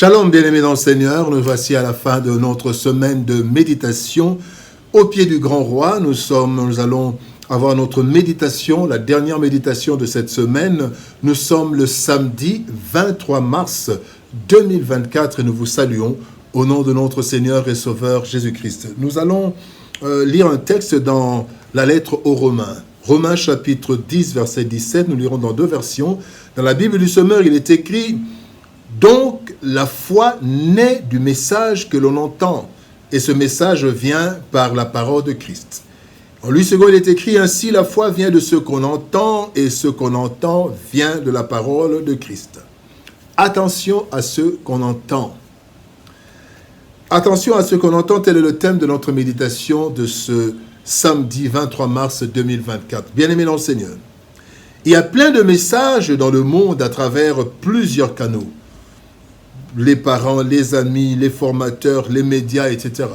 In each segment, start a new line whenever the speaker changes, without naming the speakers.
Shalom, bien-aimés dans le Seigneur, nous voici à la fin de notre semaine de méditation au pied du Grand Roi. Nous allons avoir notre méditation, la dernière méditation de cette semaine. Nous sommes le samedi 23 mars 2024 et nous vous saluons au nom de notre Seigneur et Sauveur Jésus-Christ. Nous allons lire un texte dans la lettre aux Romains. Romains chapitre 10, verset 17, nous lirons dans deux versions. Dans la Bible du Semeur, il est écrit « Donc la foi naît du message que l'on entend, et ce message vient par la parole de Christ. » En lui second, il est écrit « Ainsi la foi vient de ce qu'on entend, et ce qu'on entend vient de la parole de Christ. » Attention à ce qu'on entend. Attention à ce qu'on entend, tel est le thème de notre méditation de ce samedi 23 mars 2024. Bien-aimés dans le Seigneur, il y a plein de messages dans le monde à travers plusieurs canaux. Les parents, les amis, les formateurs, les médias, etc.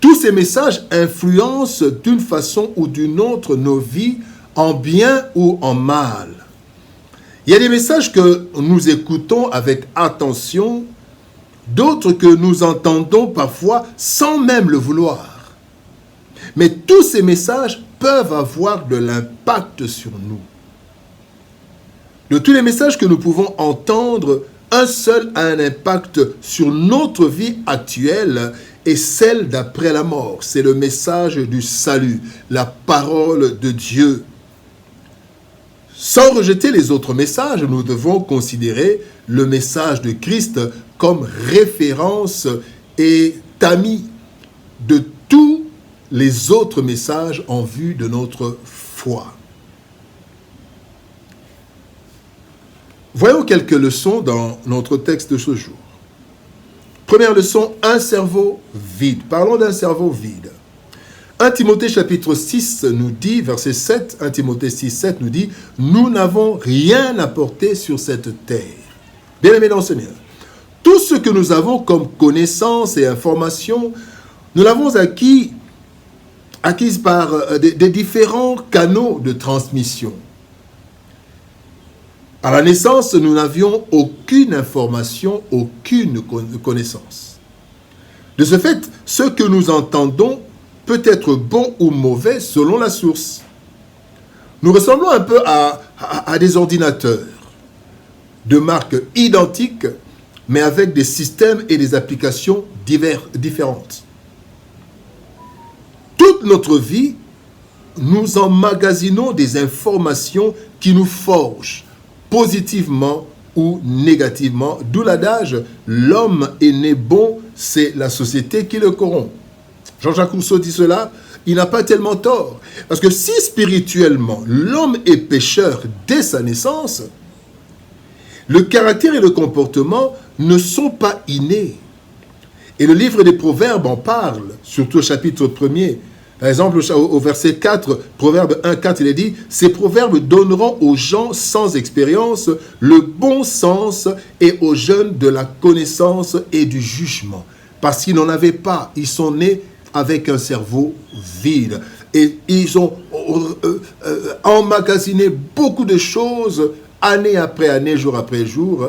Tous ces messages influencent d'une façon ou d'une autre nos vies, en bien ou en mal. Il y a des messages que nous écoutons avec attention, d'autres que nous entendons parfois sans même le vouloir. Mais tous ces messages peuvent avoir de l'impact sur nous. De tous les messages que nous pouvons entendre, un seul a un impact sur notre vie actuelle et celle d'après la mort. C'est le message du salut, la parole de Dieu. Sans rejeter les autres messages, nous devons considérer le message de Christ comme référence et ami de tous les autres messages en vue de notre foi. Voyons quelques leçons dans notre texte de ce jour. Première leçon, un cerveau vide. Parlons d'un cerveau vide. 1 Timothée chapitre 6 nous dit, verset 7, 1 Timothée 6, 7 nous dit, « Nous n'avons rien apporté sur cette terre. » Bien-aimés dans le Seigneur, tout ce que nous avons comme connaissances et informations, nous l'avons acquise par des différents canaux de transmission. À la naissance, nous n'avions aucune information, aucune connaissance. De ce fait, ce que nous entendons peut être bon ou mauvais selon la source. Nous ressemblons un peu à des ordinateurs de marques identiques, mais avec des systèmes et des applications différentes. Toute notre vie, nous emmagasinons des informations qui nous forgent, positivement ou négativement, d'où l'adage « l'homme est né bon, c'est la société qui le corrompt ». Jean-Jacques Rousseau dit cela, il n'a pas tellement tort. Parce que si spirituellement, l'homme est pécheur dès sa naissance, le caractère et le comportement ne sont pas innés. Et le livre des Proverbes en parle, surtout au chapitre 1er. Par exemple, au verset 4, Proverbe 1, 4, il est dit « Ces proverbes donneront aux gens sans expérience le bon sens et aux jeunes de la connaissance et du jugement. » Parce qu'ils n'en avaient pas, ils sont nés avec un cerveau vide. Et ils ont emmagasiné beaucoup de choses, année après année, jour après jour.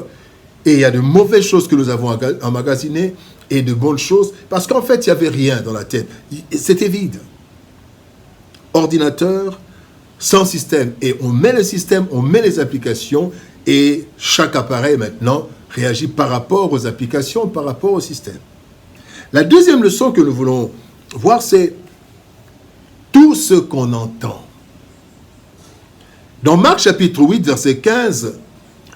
Et il y a de mauvaises choses que nous avons emmagasinées et de bonnes choses, parce qu'en fait, il n'y avait rien dans la tête. C'était vide. Ordinateur, sans système. Et on met le système, on met les applications, et chaque appareil maintenant réagit par rapport aux applications, par rapport au système. La deuxième leçon que nous voulons voir, c'est tout ce qu'on entend. Dans Marc chapitre 8, verset 15,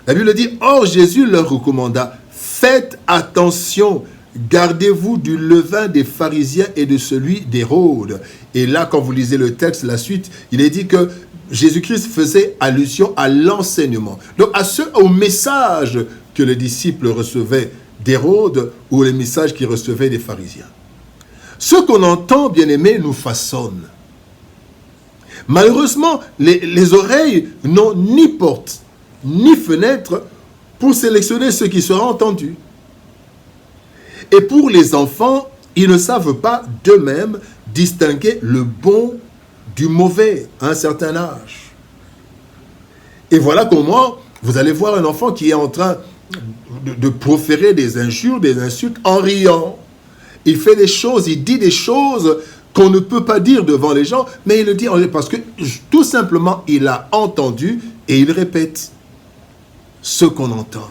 la Bible dit « Or Jésus leur recommanda, faites attention, gardez-vous du levain des pharisiens et de celui d'Hérode. » Et là, quand vous lisez le texte, la suite, il est dit que Jésus-Christ faisait allusion à l'enseignement. Donc, au message que les disciples recevaient d'Hérode ou les messages qu'ils recevaient des pharisiens. Ce qu'on entend, bien-aimés, nous façonne. Malheureusement, les oreilles n'ont ni porte, ni fenêtre pour sélectionner ce qui sera entendu. Et pour les enfants, ils ne savent pas d'eux-mêmes distinguer le bon du mauvais à un certain âge. Et voilà comment vous allez voir un enfant qui est en train de proférer des injures, des insultes en riant. Il fait des choses, il dit des choses qu'on ne peut pas dire devant les gens, mais il le dit parce que tout simplement, il a entendu et il répète ce qu'on entend.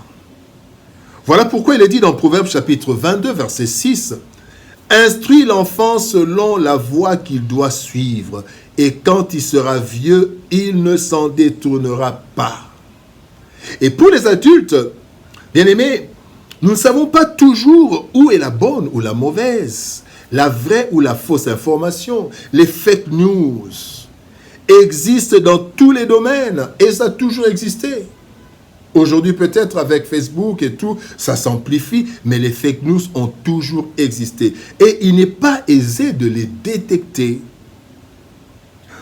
Voilà pourquoi il est dit dans Proverbes chapitre 22, verset 6, « Instruis l'enfant selon la voie qu'il doit suivre, et quand il sera vieux, il ne s'en détournera pas. » Et pour les adultes, bien-aimés, nous ne savons pas toujours où est la bonne ou la mauvaise, la vraie ou la fausse information. Les fake news existent dans tous les domaines et ça a toujours existé. Aujourd'hui, peut-être avec Facebook et tout, ça s'amplifie, mais les fake news ont toujours existé. Et il n'est pas aisé de les détecter.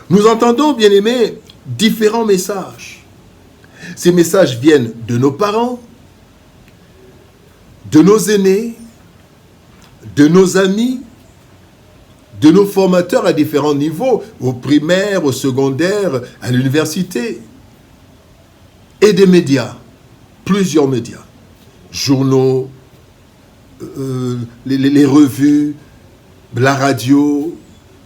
Nous entendons, bien-aimés, différents messages. Ces messages viennent de nos parents, de nos aînés, de nos amis, de nos formateurs à différents niveaux, au primaire, au secondaire, à l'université, et des médias, plusieurs médias, journaux, les revues, la radio,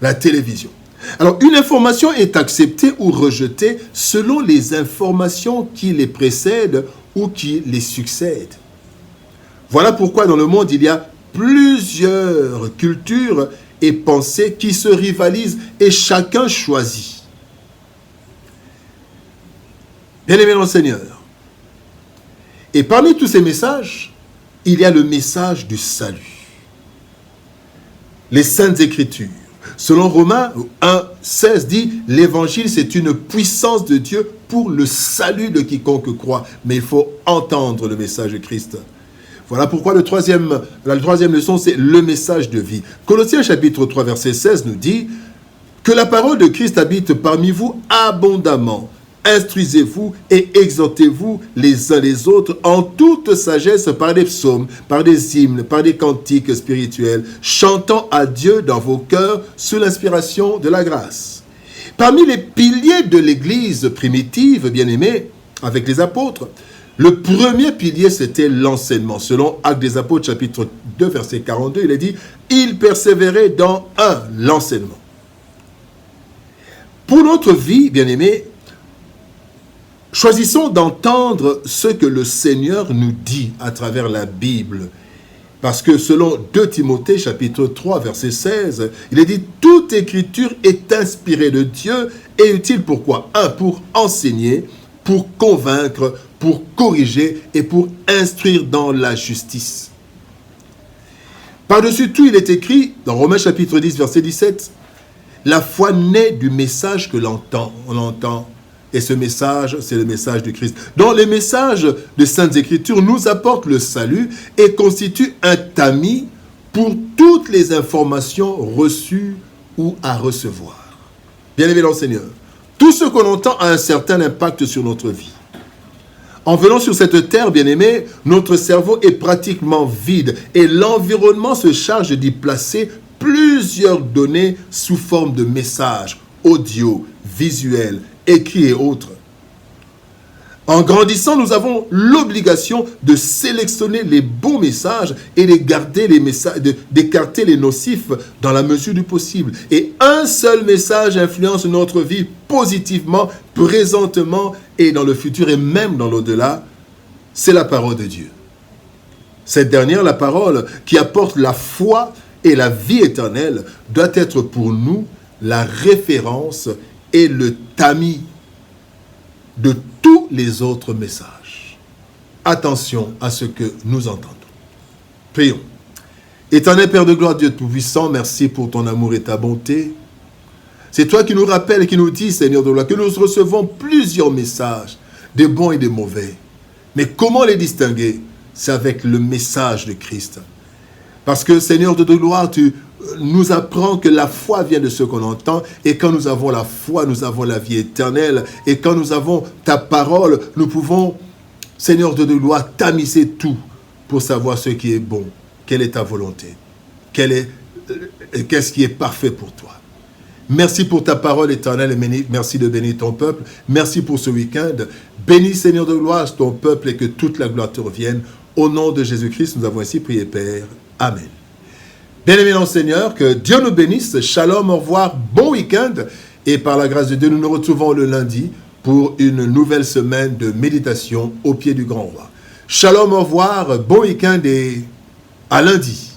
la télévision. Alors, une information est acceptée ou rejetée selon les informations qui les précèdent ou qui les succèdent. Voilà pourquoi dans le monde, il y a plusieurs cultures et pensées qui se rivalisent et chacun choisit. Bien-aimés dans le Seigneur. Et parmi tous ces messages, il y a le message du salut. Les Saintes Écritures. Selon Romains 1,16 dit, l'évangile c'est une puissance de Dieu pour le salut de quiconque croit. Mais il faut entendre le message de Christ. Voilà pourquoi la troisième leçon, c'est le message de vie. Colossiens chapitre 3, verset 16 nous dit que la parole de Christ habite parmi vous abondamment. Instruisez-vous et exhortez-vous les uns les autres en toute sagesse par des psaumes, par des hymnes, par des cantiques spirituels, chantant à Dieu dans vos cœurs sous l'inspiration de la grâce. Parmi les piliers de l'Église primitive, bien-aimés, avec les apôtres, le premier pilier, c'était l'enseignement. Selon Actes des Apôtres, chapitre 2, verset 42, il est dit « Il persévérait dans l'enseignement ». Pour notre vie, bien-aimés, choisissons d'entendre ce que le Seigneur nous dit à travers la Bible. Parce que selon 2 Timothée, chapitre 3, verset 16, il est dit « Toute écriture est inspirée de Dieu et utile pour quoi ? Pour enseigner, pour convaincre, pour corriger et pour instruire dans la justice. » Par-dessus tout, il est écrit, dans Romains chapitre 10, verset 17, « La foi naît du message que on entend. Et ce message, c'est le message du Christ. » Donc, les messages des Saintes Écritures nous apportent le salut et constituent un tamis pour toutes les informations reçues ou à recevoir. Bien-aimés dans le Seigneur, tout ce qu'on entend a un certain impact sur notre vie. En venant sur cette terre, bien-aimés, notre cerveau est pratiquement vide et l'environnement se charge d'y placer plusieurs données sous forme de messages, audio, visuels, écrits et autres. En grandissant, nous avons l'obligation de sélectionner les bons messages et d'écarter les nocifs dans la mesure du possible. Et un seul message influence notre vie positivement, présentement et dans le futur et même dans l'au-delà, c'est la parole de Dieu. Cette dernière, la parole qui apporte la foi et la vie éternelle, doit être pour nous la référence et le tamis de tous les autres messages. Attention à ce que nous entendons. Prions. Éternel Père de gloire, Dieu Tout-Puissant, merci pour ton amour et ta bonté. C'est toi qui nous rappelles et qui nous dis, Seigneur de gloire, que nous recevons plusieurs messages, des bons et des mauvais. Mais comment les distinguer? C'est avec le message de Christ. Parce que, Seigneur de gloire, tu nous apprends que la foi vient de ce qu'on entend, et quand nous avons la foi, nous avons la vie éternelle, et quand nous avons ta parole, nous pouvons, Seigneur de gloire, tamiser tout pour savoir ce qui est bon, quelle est ta volonté, qu'est-ce qui est parfait pour toi. Merci pour ta parole éternelle et merci de bénir ton peuple. Merci pour ce week-end. Bénis, Seigneur de gloire, ton peuple et que toute la gloire te revienne. Au nom de Jésus-Christ, nous avons ainsi prié, Père. Amen. Bien-aimés dans le Seigneur, que Dieu nous bénisse. Shalom, au revoir, bon week-end. Et par la grâce de Dieu, nous nous retrouvons le lundi pour une nouvelle semaine de méditation au pied du grand roi. Shalom, au revoir, bon week-end et à lundi.